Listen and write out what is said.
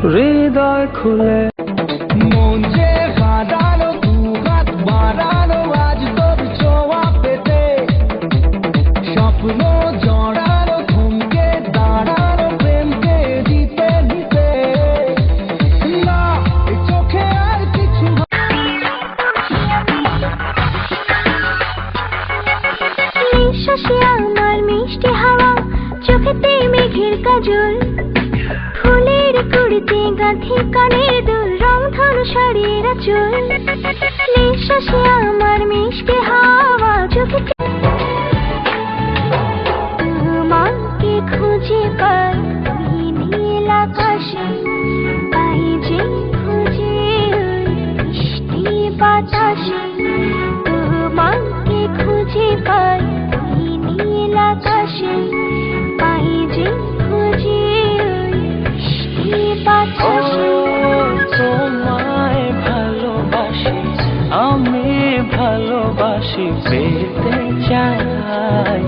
হৃদয় খুলে। মন যে হারানো, দু হাত বাড়ানো আজ তোর ছোঁয়া পেতে, স্বপ্ন জড়ানো, থমকে দাঁড়ানো প্রেমকে দিতে দিতে। না এই চোখে আর কিছু নিঃশ্বাসে আমার মিষ্টি হাওয়া, চোখেতে মেঘের কাজল, ফুলের কুড়িতে গাঁথি কানের দুল, রংধনু শাড়ির আঁচল। নিঃশ্বাসে আমার মিষ্টি হাওয়া, চোখেতে তোমাকে খুঁজে পাই ওই নীল আকাশে, পাই যে খুঁজে ওই মিষ্টি বাতাসে। তোমাকে খুঁজে পাই ওই নীল আকাশে, পাই যে খুঁজে ওই মিষ্টি বাতাসে। তোমায় ভালোবাসি, আমি ভালোবাসি, পেতে চাই